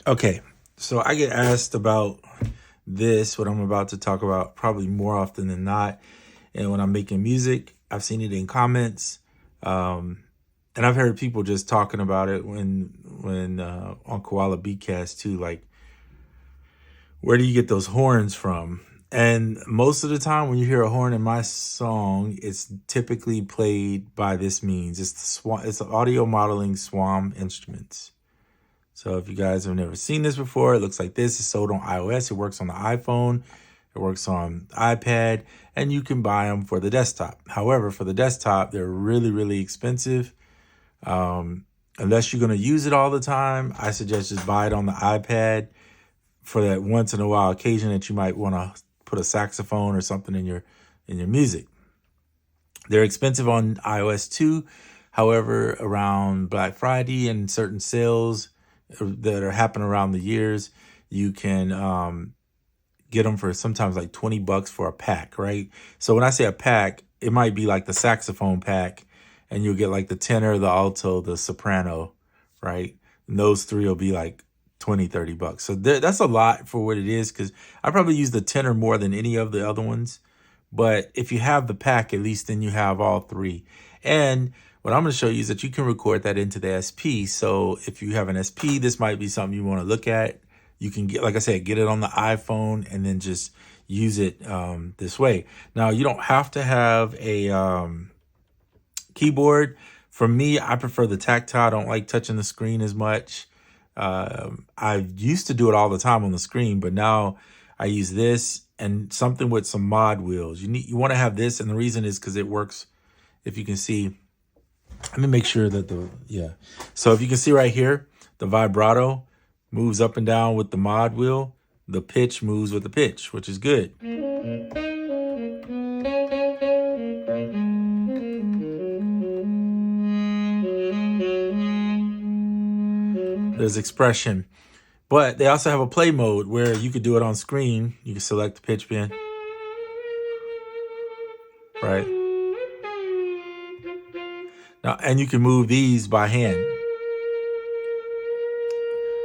Okay, so I get asked about this, what I'm about to talk about, probably more often than not. And when I'm making music, I've seen it in comments, um, and I've heard people just talking about it when on Koala Beatcast too. Like, where do you get those horns from? And most of the time, when you hear a horn in my song, it's typically played by this means. It's the Audio Modeling Swam Instruments. So if you guys have never seen this before, it looks like this. It's sold on iOS. It works on the iPhone. It works on iPad, and you can buy them for the desktop. However, for the desktop, they're really, really expensive. Unless you're going to use it all the time, I suggest just buy it on the iPad for that once in a while occasion that you might want to put a saxophone or something in your music. They're expensive on iOS too. However, around Black Friday and certain sales that are happening around the years, you can get them for sometimes like $20 for a pack, right? So when I say a pack, it might be like the saxophone pack, and you'll get like the tenor, the alto, the soprano, right? And those three will be like 20, $30. So that's a lot for what it is, because I probably use the tenor more than any of the other ones. But if you have the pack, at least then you have all three. And what I'm going to show you is that you can record that into the SP. So if you have an SP, this might be something you want to look at. You can get, like I said, get it on the iPhone and then just use it this way. Now, you don't have to have a keyboard. For me, I prefer the tactile. I don't like touching the screen as much. I used to do it all the time on the screen, but now I use this and something with some mod wheels. You want to have this, and the reason is because it works. If you can see, let me make sure that So if you can see right here, the vibrato moves up and down with the mod wheel. The pitch moves with the pitch, which is good. There's expression. But they also have a play mode where you could do it on screen. You can select the pitch bend. Right. Now, and you can move these by hand.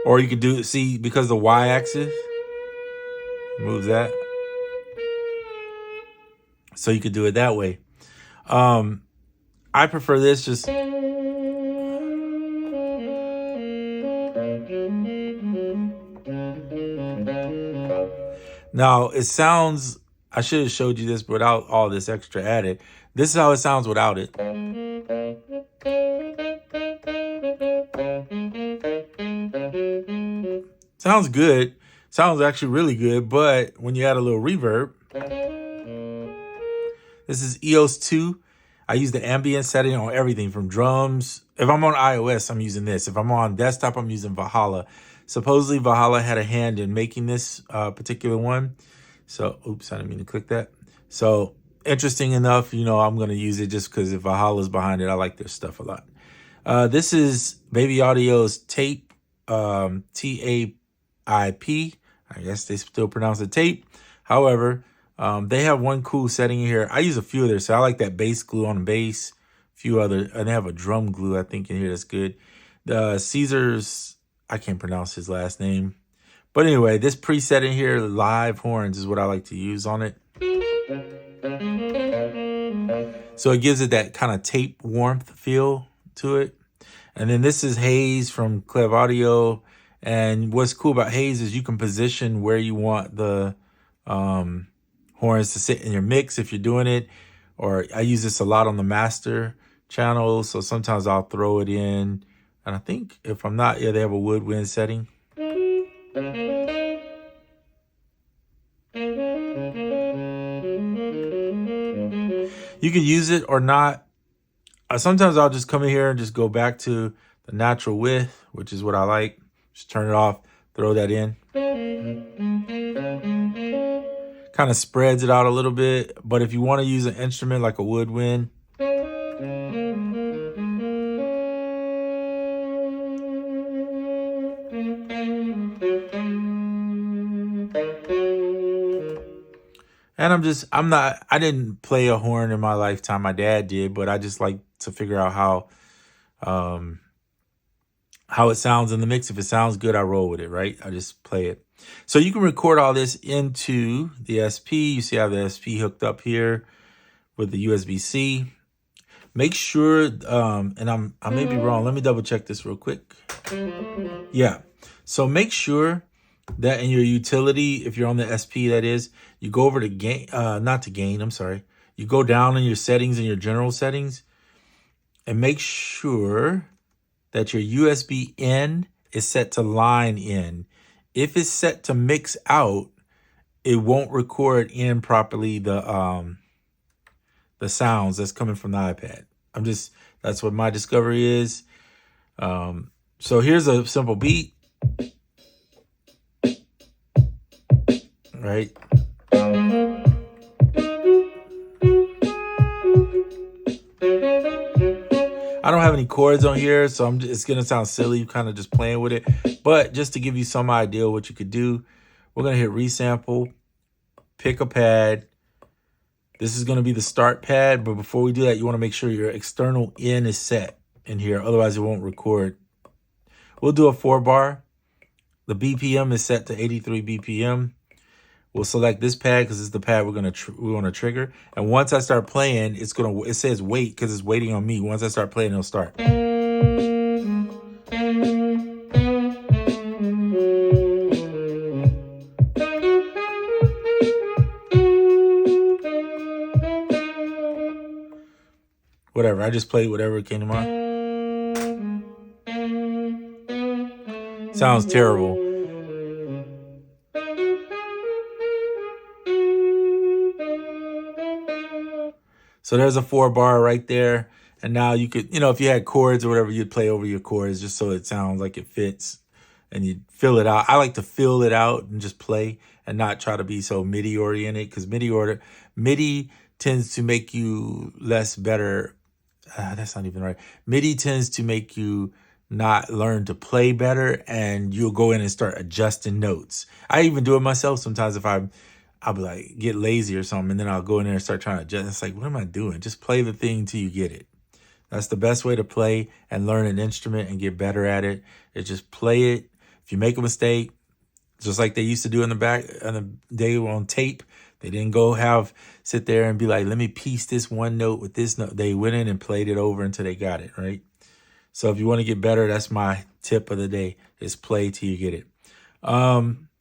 Or you could do, see, because the Y-axis moves that. So you could do it that way. I prefer this just. Now, it sounds, I should have showed you this without all this extra added. This is how it sounds without it. Sounds good. Sounds actually really good, but when you add a little reverb. This is EOS 2. I use the ambient setting on everything from drums. If I'm on iOS, I'm using this. If I'm on desktop, I'm using Valhalla. Supposedly, Valhalla had a hand in making this particular one. So, oops, I didn't mean to click that. So, interesting enough, I'm going to use it just because if Valhalla's behind it, I like their stuff a lot. This is Baby Audio's tape, TAIP. I guess they still pronounce it tape. However, they have one cool setting here. I use a few of theirs, so I like that bass glue on the bass. A few other, and they have a drum glue, I think, in here that's good. The Caesar's, I can't pronounce his last name. But anyway, this preset in here, live horns, is what I like to use on it. So it gives it that kind of tape warmth feel to it. And then this is Haze from Clev Audio. And what's cool about Haze is you can position where you want the horns to sit in your mix if you're doing it. Or I use this a lot on the master channel, so sometimes I'll throw it in. And I think if I'm not, they have a woodwind setting. You can use it or not. Sometimes I'll just come in here and just go back to the natural width, which is what I like. Just turn it off, throw that in. Kind of spreads it out a little bit. But if you want to use an instrument like a woodwind, and I didn't play a horn in my lifetime. My dad did, but I just like to figure out how how it sounds in the mix. If it sounds good, I roll with it, right? I just play it. So you can record all this into the SP. You see I have the SP hooked up here with the USB-C. Make sure, and I may be wrong. Let me double check this real quick. Yeah. So make sure that in your utility, if you're on the SP, that is, you go over to gain, not to gain, I'm sorry. You go down in your settings, in your general settings, and make sure that your USB in is set to line in. If it's set to mix out, it won't record in properly the sounds that's coming from the iPad. That's what my discovery is. So here's a simple beat. Right? I don't have any chords on here, so it's going to sound silly kind of just playing with it. But just to give you some idea of what you could do, we're going to hit resample, pick a pad. This is going to be the start pad, but before we do that, you want to make sure your external in is set in here. Otherwise, it won't record. We'll do a 4-bar. The BPM is set to 83 BPM. We'll select this pad because it's the pad we're going to trigger. And once I start playing, it says wait because it's waiting on me. Once I start playing, it'll start. Whatever. I just played whatever came to mind. Sounds terrible. So there's a 4-bar right there. And now you could, if you had chords or whatever, you'd play over your chords just so it sounds like it fits and you fill it out. I like to fill it out and just play and not try to be so MIDI oriented because MIDI tends to make you less better. That's not even right. MIDI tends to make you not learn to play better and you'll go in and start adjusting notes. I even do it myself sometimes if I'll be like, get lazy or something, and then I'll go in there and start trying to adjust. It's like, what am I doing? Just play the thing till you get it. That's the best way to play and learn an instrument and get better at it. Is just play it. If you make a mistake, just like they used to do in the day on tape, they didn't sit there and be like, let me piece this one note with this note. They went in and played it over until they got it, right? So if you want to get better, that's my tip of the day, is play till you get it.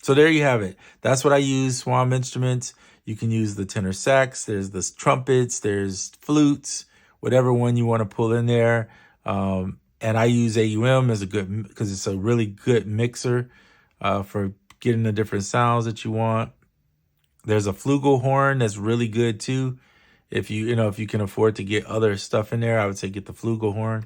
So there you have it. That's what I use, Swam Instruments. You can use the tenor sax. There's the trumpets. There's flutes, whatever one you want to pull in there. And I use AUM because it's a really good mixer for getting the different sounds that you want. There's a flugelhorn that's really good too. If you can afford to get other stuff in there, I would say get the flugelhorn.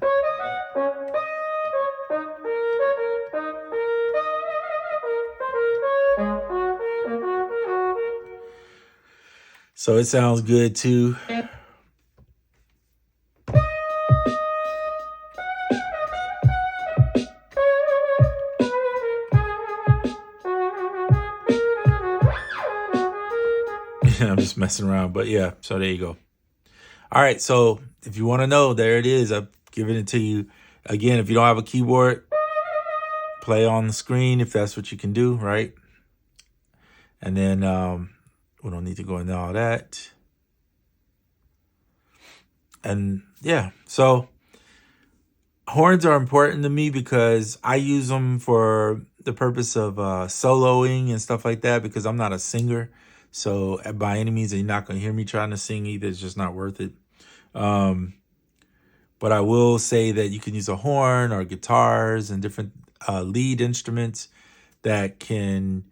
So it sounds good too. I'm just messing around, but yeah, so there you go. All right, so if you want to know, there it is. I've given it to you. Again, if you don't have a keyboard, play on the screen if that's what you can do, right? And then we don't need to go into all that. And yeah, so horns are important to me because I use them for the purpose of soloing and stuff like that because I'm not a singer. So by any means, you're not going to hear me trying to sing either. It's just not worth it. But I will say that you can use a horn or guitars and different lead instruments that can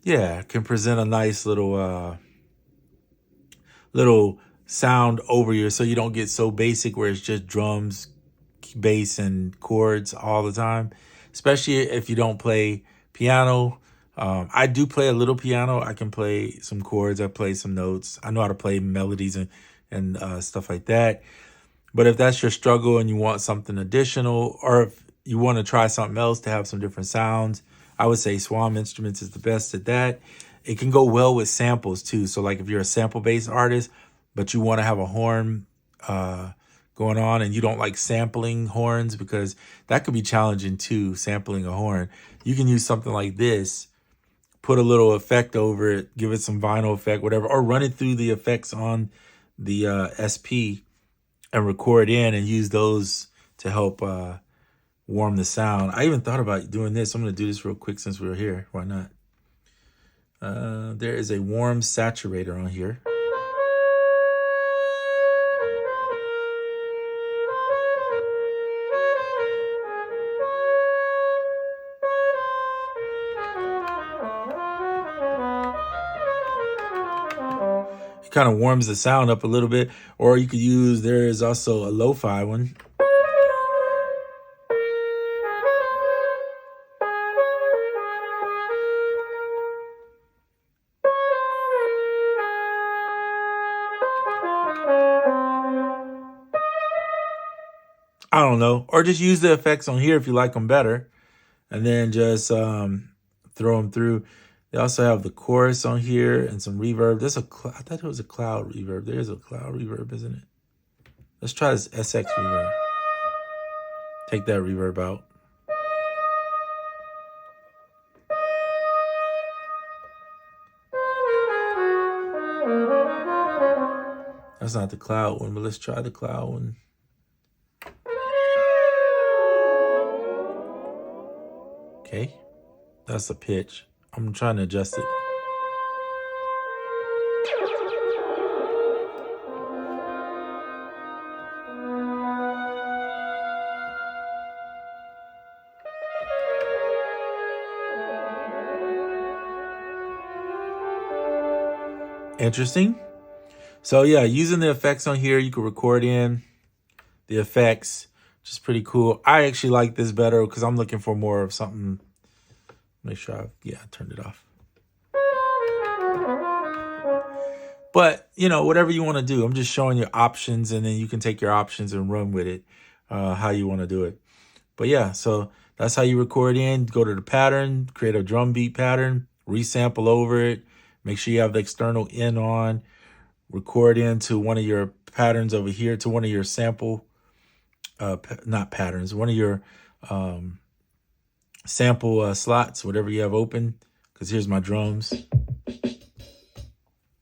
present a nice little sound over you, so you don't get so basic where it's just drums, bass, and chords all the time. Especially if you don't play piano. I do play a little piano. I can play some chords. I play some notes. I know how to play melodies and stuff like that. But if that's your struggle and you want something additional, or if you want to try something else to have some different sounds, I would say Swam Instruments is the best at that. It can go well with samples too. So like if you're a sample-based artist, but you want to have a horn going on and you don't like sampling horns, because that could be challenging too, sampling a horn. You can use something like this, put a little effect over it, give it some vinyl effect, whatever, or run it through the effects on the SP and record in and use those to help warm the sound. I even thought about doing this. I'm going to do this real quick since we're here. Why not? There is a warm saturator on here. It kind of warms the sound up a little bit. Or you could use, there is also a lo-fi one. I don't know. Or just use the effects on here if you like them better. And then just throw them through. They also have the chorus on here and some reverb. There's a I thought it was a cloud reverb. There's a cloud reverb, isn't it? Let's try this SX reverb. Take that reverb out. That's not the cloud one, but let's try the cloud one. Okay, that's the pitch. I'm trying to adjust it. Interesting. So yeah, using the effects on here, you can record in the effects, which is pretty cool. I actually like this better because I'm looking for more of something. Make sure I turned it off. But, you know, whatever you want to do, I'm just showing you options, and then you can take your options and run with it, how you want to do it. But yeah, so that's how you record in. Go to the pattern, create a drum beat pattern, resample over it. Make sure you have the external in on. Record into one of your patterns over here, to one of your sample, not patterns, one of your sample slots, whatever you have open, because here's my drums,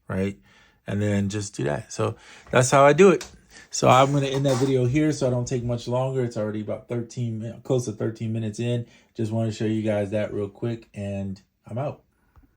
right? And then just do that. So that's how I do it. So I'm going to end that video here so I don't take much longer. It's already about close to 13 minutes in. Just want to show you guys that real quick, and I'm out.